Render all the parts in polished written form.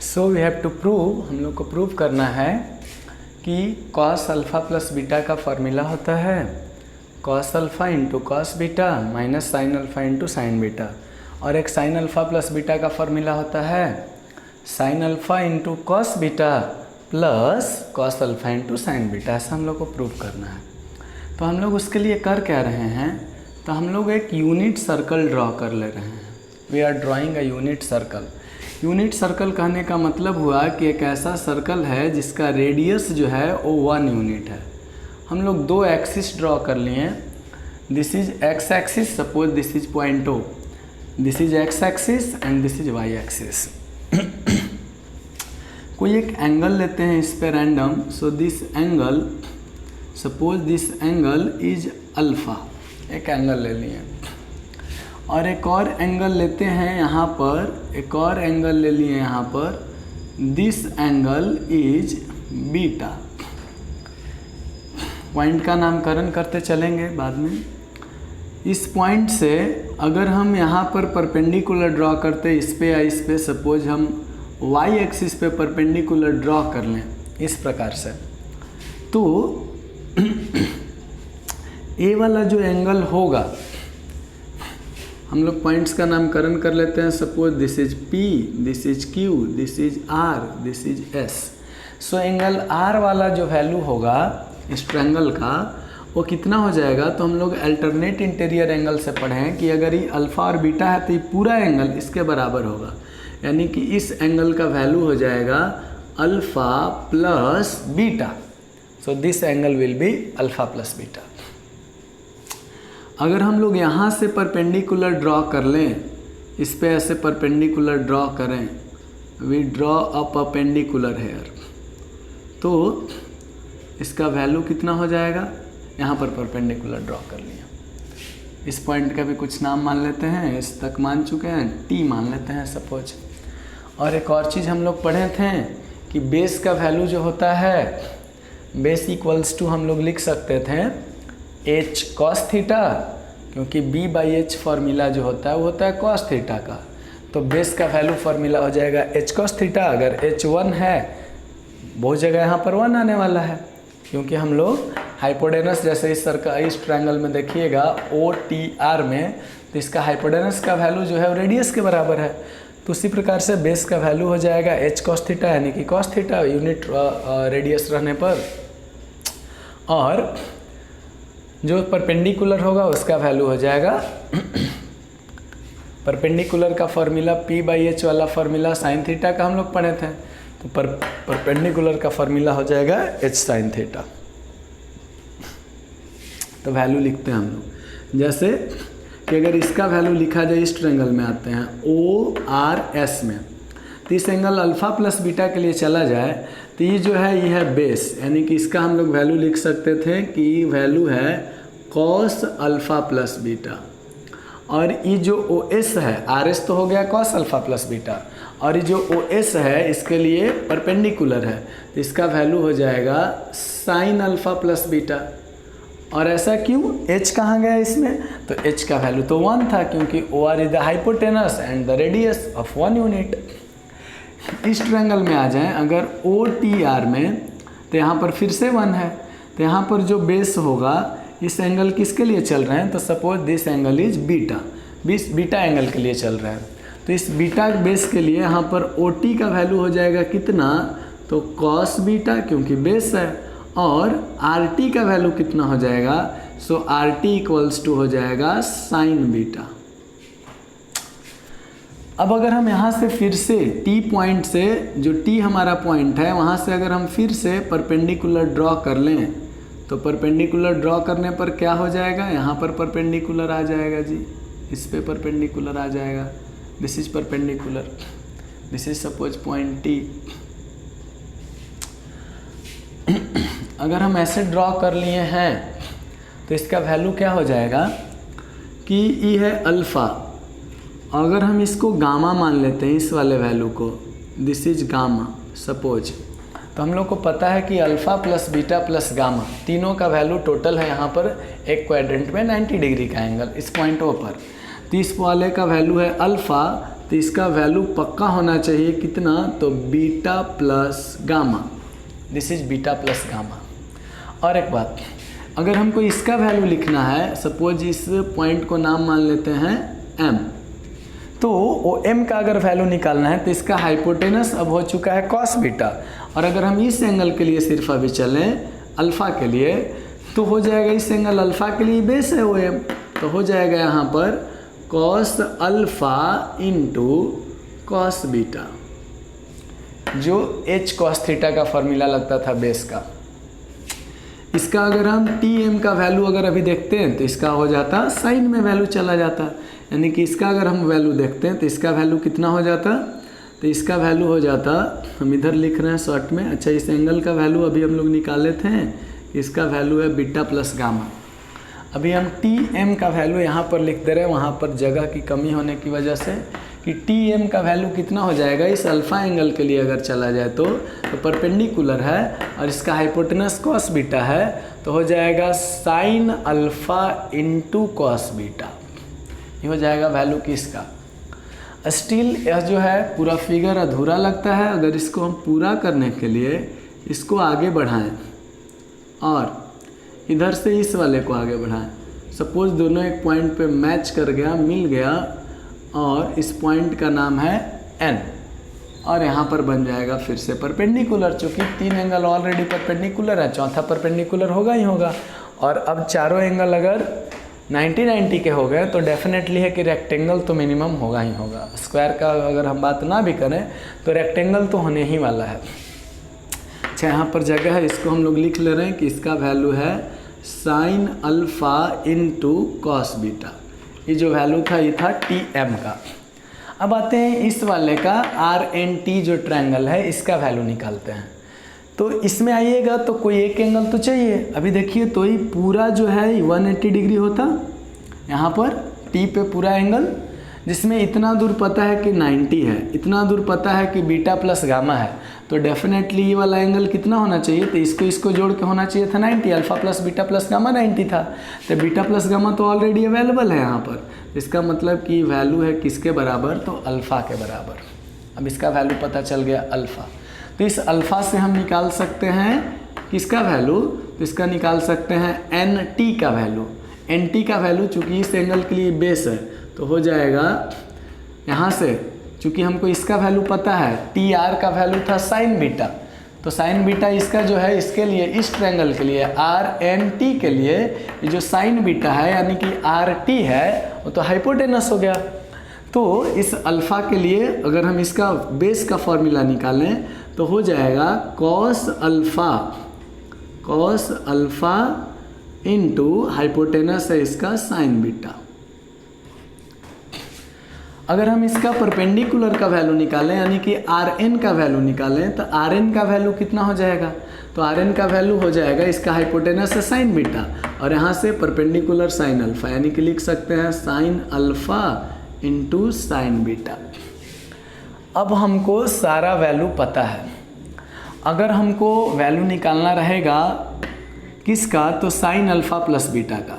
So we have to prove, हम लोग को प्रूव करना है कि कॉस अल्फ़ा प्लस बीटा का फॉर्मूला होता है cos alpha into cos beta minus sine alpha into sine beta, और एक साइन अल्फ़ा प्लस बीटा का फॉर्मूला होता है sine alpha into cos beta plus cos alpha into sine beta. ऐसा हम लोग को प्रूव करना है। तो हम लोग उसके लिए कर क्या रहे हैं, तो हम लोग एक यूनिट सर्कल ड्रॉ कर ले रहे हैं। We are drawing a unit circle. Unit circle कहने का मतलब हुआ कि एक ऐसा सर्कल है जिसका रेडियस जो है वो 1 यूनिट है। हम लोग दो एक्सिस ड्रॉ कर लिए। This is X axis, suppose this is point O, this is X axis and this is Y axis. कोई एक एंगल लेते हैं इस पे random. So this angle, suppose this angle is alpha, एक एंगल ले लिए, और एक और एंगल लेते हैं यहाँ पर, एक और एंगल ले लिए यहाँ पर, this angle is beta. Point का नामकरण करते चलेंगे बाद में। इस पॉइंट से अगर हम यहाँ पर परपेंडिकुलर ड्रॉ करते इस पे या इस पे, सपोज हम वाई एक्सिस पे परपेंडिकुलर ड्रॉ कर लें इस प्रकार से, तो ए वाला जो एंगल होगा, हम लोग पॉइंट्स का नामकरण कर लेते हैं। Suppose this is P, this is Q, this is R, this is S। So angle R वाला जो वैल्यू होगा इस ट्रायंगल का, वो कितना हो जाएगा, तो हम लोग अल्टरनेट इंटीरियर एंगल से पढ़ें कि अगर ये अल्फ़ा और बीटा है तो ये पूरा एंगल इसके बराबर होगा, यानी कि इस एंगल का वैल्यू हो जाएगा alpha plus beta. So this angle will be alpha plus beta. अगर हम लोग यहाँ से परपेंडिकुलर ड्रॉ कर लें, इस पे ऐसे परपेंडिकुलर ड्रॉ करें, we draw a perpendicular here, तो इसका वैल्यू कितना हो जाएगा, यहाँ पर परपेंडिकुलर ड्रॉ कर लिया। इस पॉइंट का भी कुछ नाम मान लेते हैं, इस तक मान चुके हैं, T मान लेते हैं सपोज। और एक और चीज़ हम लोग पढ़े थे कि बेस का वैल्यू जो होता है, बेस इक्वल्स टू हम लोग लिख सकते थे H cos थीटा, क्योंकि B/H फार्मूला जो होता है वो होता है cos थीटा का। तो बेस का वैल्यू फार्मूला हो जाएगा H cos थीटा। अगर H 1 है, बहुत जगह यहाँ पर 1 आने वाला है, क्योंकि हम लोग हाइपोटेनस, जैसे इस सर्कल, इस ट्रायंगल में देखिएगा OTR में, तो इसका हाइपोटेनस का वैल्यू जो है वो रेडियस के बराबर है। तो उसी प्रकार से बेस का वैल्यू हो जाएगा H cos थीटा, यानी कि cos थीटा यूनिट रेडियस रहने पर, और जो परपेंडिकुलर होगा उसका वैल्यू हो जाएगा परपेंडिकुलर का फॉर्मूला P/H वाला फॉर्मूला साइन थीटा का हम लोग पढ़े थे, तो परपेंडिकुलर का फॉर्मूला हो जाएगा H साइन थीटा। तो वैल्यू लिखते हैं हम लोग, जैसे कि अगर इसका वैल्यू लिखा जाए, इस ट्रायंगल में आते हैं ORS में, तो इस एंगल अल्फ़ा प्लस बीटा के लिए चला जाए, तो ये जो है ये है बेस, यानी कि इसका हम लोग वैल्यू लिख सकते थे कि वैल्यू है कॉस अल्फ़ा प्लस बीटा, और ये जो OS है, RS तो हो गया कॉस अल्फ़ा प्लस बीटा, और ये जो OS है इसके लिए परपेंडिकुलर है, तो इसका वैल्यू हो जाएगा साइन अल्फ़ा प्लस बीटा। और ऐसा क्यों, H कहाँ गया इसमें, तो H का वैल्यू तो 1 था, क्योंकि OR is the hypotenuse and the radius of 1 unit. इस ट्रायंगल में आ जाएं, अगर OTR में, तो यहाँ पर फिर से 1 है, तो यहाँ पर जो बेस होगा, इस एंगल किसके लिए चल रहे हैं, तो suppose this angle is beta, beta angle के लिए चल रहा है, तो इस बीटा बेस के लिए यहाँ पर OT का वैल्यू हो जाएगा कितना, तो कॉस बीटा, क्योंकि बेस है, और RT का वैल्यू कितना हो जाएगा, सो RT इक्वल्स टू हो जाएगा साइन बीटा। अब अगर हम यहाँ से फिर से T पॉइंट से, जो T हमारा पॉइंट है, वहाँ से अगर हम फिर से परपेंडिकुलर ड्रॉ कर लें, तो परपेंडिकुलर ड्रॉ करने पर क्या हो जाएगा, यहाँ पर परपेंडिकुलर आ जाएगा जी, इस पे परपेंडिकुलर आ जाएगा, this is perpendicular, this is suppose point T। अगर हम ऐसे ड्रॉ कर लिए हैं, तो इसका वैल्यू क्या हो जाएगा कि ये है अल्फ़ा, अगर हम इसको गामा मान लेते हैं, इस वाले वैल्यू को, दिस इज गामा सपोज, तो हम लोग को पता है कि alpha plus beta plus gamma तीनों का वैल्यू टोटल है यहाँ पर एक क्वाड्रेंट में 90 डिग्री का एंगल इस पॉइंट O पर। तो इस वाले का वैल्यू है अल्फ़ा तो इसका वैल्यू पक्का होना चाहिए कितना, तो beta plus gamma, this is beta plus gamma. और एक बात, अगर हमको इसका वैल्यू लिखना है, सपोज इस पॉइंट को नाम मान लेते हैं m, तो वो m का अगर वैल्यू निकालना है तो इसका हाइपोटेनस अब हो चुका है cos बीटा, और अगर हम इस एंगल के लिए सिर्फ अभी चलें अल्फ़ा के लिए, तो हो जाएगा इस एंगल अल्फ़ा के लिए बेस है वो m, तो हो जाएगा यहाँ पर cos alpha into cos beta, जो h cos थीटा का फॉर्मूला लगता था बेस का। इसका अगर हम Tm का वैल्यू अगर अभी देखते हैं तो इसका हो जाता साइन में वैल्यू चला जाता, यानी कि इसका अगर हम वैल्यू देखते हैं तो इसका वैल्यू कितना हो जाता, तो इसका वैल्यू हो जाता, हम इधर लिख रहे हैं शॉर्ट में। अच्छा, इस एंगल का वैल्यू अभी हम लोग निकाले थे, इसका वैल्यू है बीटा प्लस गामा। अभी हम Tm का वैल्यू यहाँ पर लिख दे रहे हैं, वहाँ पर जगह की कमी होने की वजह से, कि Tm का वैल्यू कितना हो जाएगा इस अल्फ़ा एंगल के लिए अगर चला जाए तो परपेंडिकुलर है और इसका हाइपोटेनस cos बीटा है, तो हो जाएगा sign alpha into cos beta, ये हो जाएगा वैल्यू किसका। स्टिल यह जो है पूरा फिगर अधूरा लगता है, अगर इसको हम पूरा करने के लिए इसको आगे बढ़ाएं और इधर से इस वाले को आगे बढ़ाएं, सपोज दोनों एक पॉइंट पे मैच कर गया, मिल गया, और इस पॉइंट का नाम है n, और यहाँ पर बन जाएगा फिर से परपेंडिकुलर, चूँकि 3 एंगल ऑलरेडी परपेंडिकुलर है, चौथा परपेंडिकुलर होगा ही होगा। और अब चारों एंगल अगर 90-90 के हो गए तो डेफिनेटली है कि रेक्टेंगल तो मिनिमम होगा ही होगा। स्क्वायर का अगर हम बात ना भी करें तो रेक्टेंगल तो होने ही वाला है। अच्छा, यहाँ पर जगह है, इसको हम लोग लिख ले रहे हैं कि इसका वैल्यू है sine alpha into cos beta, ये जो वैल्यू था ये था Tm का। अब आते हैं इस वाले का RNT जो ट्रायंगल है, इसका वैल्यू निकालते हैं। तो इसमें आइएगा तो कोई एक एंगल तो चाहिए। अभी देखिए तो ये पूरा जो है 180 डिग्री होता, यहाँ पर T पे पूरा एंगल, जिसमें इतना दूर पता है कि 90 है, इतना दूर पता है कि बीटा प्लस गामा है, तो डेफिनेटली ये वाला एंगल कितना होना चाहिए, तो इसको जोड़ के होना चाहिए था 90, alpha plus beta plus gamma 90 था, तो बीटा प्लस गामा तो ऑलरेडी अवेलेबल है यहाँ पर, इसका मतलब कि वैल्यू है किसके बराबर, तो अल्फ़ा के बराबर। अब इसका वैल्यू पता चल गया अल्फ़ा, तो इस अल्फ़ा से हम निकाल सकते हैं किसका वैल्यू, तो इसका निकाल सकते हैं NT का वैल्यू। NT का वैल्यू चूँकि इस एंगल के लिए बेस है तो हो जाएगा यहाँ से, चूँकि हमको इसका वैल्यू पता है, TR का वैल्यू था साइन बीटा, तो साइन बीटा इसका जो है इसके लिए, इस ट्रायंगल के लिए RNT के लिए ये जो साइन बीटा है यानी कि RT है वो तो हाइपोटेनस हो गया। तो इस अल्फ़ा के लिए अगर हम इसका बेस का फॉर्मूला निकालें तो हो जाएगा कॉस अल्फ़ा इंटू हाइपोटेनस है इसका साइन बीटा। अगर हम इसका परपेंडिकुलर का वैल्यू निकालें यानी कि Rn का वैल्यू निकालें तो Rn का वैल्यू कितना हो जाएगा, तो Rn का वैल्यू हो जाएगा इसका हाइपोटेनस है साइन बीटा और यहाँ से परपेंडिकुलर साइन अल्फ़ा, यानी कि लिख सकते हैं sign alpha into sine beta. अब हमको सारा वैल्यू पता है। अगर हमको वैल्यू निकालना रहेगा किसका, तो साइन अल्फ़ा प्लस बीटा का,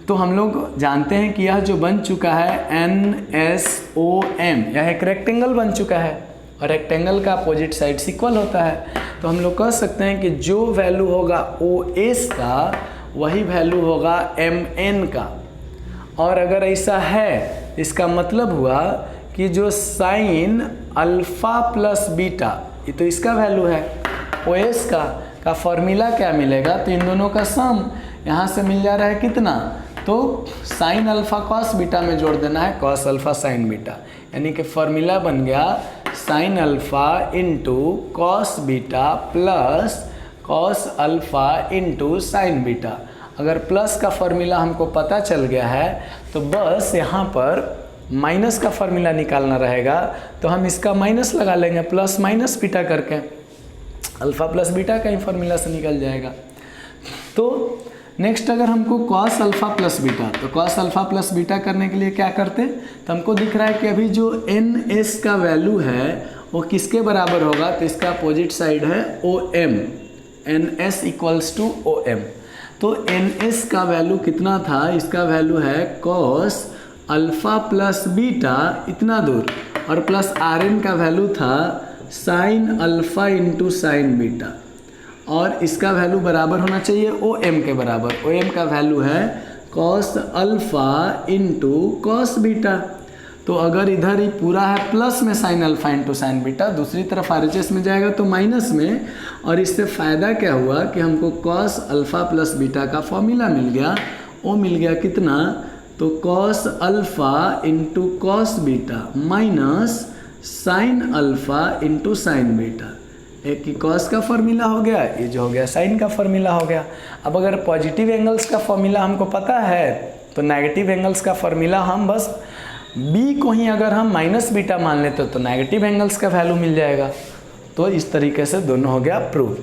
तो हम लोग जानते हैं कि यह जो बन चुका है NSOM, यह एक रेक्टेंगल बन चुका है और रेक्टेंगल का अपोजिट साइड इक्वल होता है, तो हम लोग कह सकते हैं कि जो वैल्यू होगा OS का वही वैल्यू होगा MN का। और अगर ऐसा है इसका मतलब हुआ कि जो साइन अल्फ़ा प्लस बीटा, ये तो इसका वैल्यू है, OS का फॉर्मूला क्या मिलेगा, तो इन दोनों का सम यहाँ से मिल जा रहा है कितना, तो साइन अल्फ़ा कॉस बीटा में जोड़ देना है कॉस अल्फ़ा साइन बीटा, यानी कि फॉर्मूला बन गया sign alpha into cos beta plus cos alpha into sine beta. अगर प्लस का फॉर्मूला हमको पता चल गया है तो बस यहाँ पर माइनस का फॉर्मूला निकालना रहेगा, तो हम इसका माइनस लगा लेंगे, प्लस माइनस बीटा करके अल्फ़ा प्लस बीटा का ही फॉर्मूला से निकल जाएगा। तो नेक्स्ट अगर हमको कॉस अल्फ़ा प्लस बीटा, तो कॉस अल्फ़ा प्लस बीटा करने के लिए क्या करते, तो हमको दिख रहा है कि अभी जो NS का वैल्यू है वो किसके बराबर होगा, तो इसका अपोजिट साइड है OM, NS equals to OM। तो NS का वैल्यू कितना था, इसका वैल्यू है कॉस अल्फ़ा प्लस बीटा इतना दूर और प्लस आर एन का वैल्यू था sign alpha into sine beta, और इसका वैल्यू बराबर होना चाहिए ओ एम के बराबर। ओ एम का वैल्यू है cos alpha into cos beta. तो अगर इधर ही पूरा है प्लस में sign alpha into sine beta, दूसरी तरफ RHS में जाएगा तो माइनस में, और इससे फ़ायदा क्या हुआ कि हमको कॉस अल्फ़ा प्लस बीटा का फॉर्मूला मिल गया। वो मिल गया कितना, तो cos alpha into cos beta minus sine alpha into sine beta. एक ही कॉस का फॉर्मूला हो गया, ये जो हो गया साइन का फॉर्मूला हो गया। अब अगर पॉजिटिव एंगल्स का फॉर्मूला हमको पता है तो नेगेटिव एंगल्स का फॉर्मूला हम बस b को ही अगर हम माइनस बीटा मान लेते तो नेगेटिव एंगल्स का वैल्यू मिल जाएगा। तो इस तरीके से दोनों हो गया प्रूव।